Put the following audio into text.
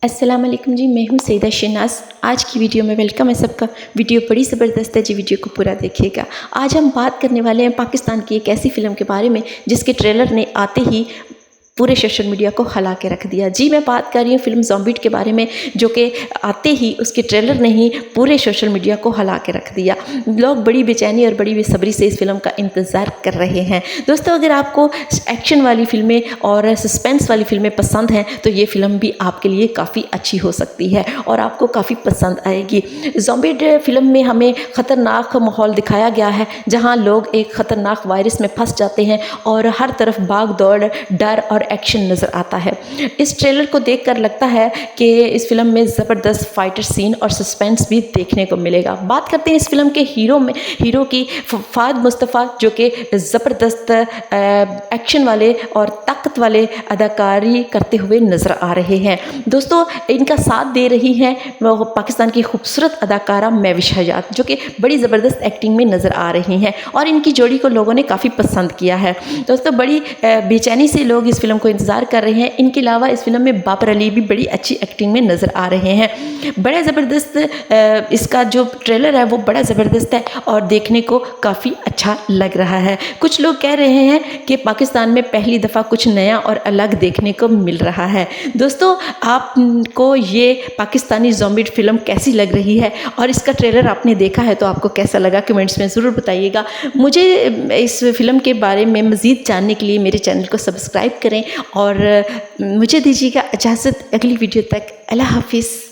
अस्सलाम वालेकुम जी, मैं हूँ सईदा शहनाज। आज की वीडियो में वेलकम है सबका। वीडियो बड़ी ज़बरदस्त है जी, वीडियो को पूरा देखिएगा। आज हम बात करने वाले हैं पाकिस्तान की एक ऐसी फ़िल्म के बारे में जिसके ट्रेलर ने आते ही पूरे सोशल मीडिया को हिला के रख दिया। जी, मैं बात कर रही हूँ फ़िल्म ज़ॉम्बी के बारे में, जो कि आते ही उसके ट्रेलर ने ही पूरे सोशल मीडिया को हिला के रख दिया। लोग बड़ी बेचैनी और बड़ी बेसब्री से इस फ़िल्म का इंतज़ार कर रहे हैं। दोस्तों, अगर आपको एक्शन वाली फ़िल्में और सस्पेंस वाली फ़िल्में पसंद हैं तो ये फ़िल्म भी आपके लिए काफ़ी अच्छी हो सकती है और आपको काफ़ी पसंद आएगी। ज़ॉम्बी फ़िल्म में हमें ख़तरनाक माहौल दिखाया गया है, जहाँ लोग एक ख़तरनाक वायरस में फंस जाते हैं और हर तरफ भाग दौड़, डर और एक्शन नज़र आता है। इस ट्रेलर को देखकर लगता है कि इस फिल्म में ज़बरदस्त फाइटर सीन और सस्पेंस भी देखने को मिलेगा। बात करते हैं इस फिल्म के हीरो की फ़ाद मुस्तफ़ा, जो कि ज़बरदस्त एक्शन वाले और ताकत वाले अदाकारी करते हुए नज़र आ रहे हैं। दोस्तों, इनका साथ दे रही हैं पाकिस्तान की खूबसूरत अदाकारा महविश हयात, जो कि बड़ी ज़बरदस्त एक्टिंग में नज़र आ रही हैं और इनकी जोड़ी को लोगों ने काफ़ी पसंद किया है। दोस्तों, बड़ी बेचैनी से लोग इस फिल्म को इंतज़ार कर रहे हैं। इनके अलावा इस फिल्म में बाबर अली भी बड़ी अच्छी एक्टिंग में नज़र आ रहे हैं। बड़ा ज़बरदस्त इसका जो ट्रेलर है वो बड़ा ज़बरदस्त है और देखने को काफ़ी अच्छा लग रहा है। कुछ लोग कह रहे हैं कि पाकिस्तान में पहली दफ़ा कुछ नया और अलग देखने को मिल रहा है। दोस्तों, आपको ये पाकिस्तानी ज़ॉम्बी फिल्म कैसी लग रही है और इसका ट्रेलर आपने देखा है तो आपको कैसा लगा, कमेंट्स में ज़रूर बताइएगा। मुझे इस फिल्म के बारे में मज़ीद जानने के लिए मेरे चैनल को सब्सक्राइब करें और मुझे दीजिएगा इजाज़त। अगली वीडियो तक अल्लाह हाफिज़।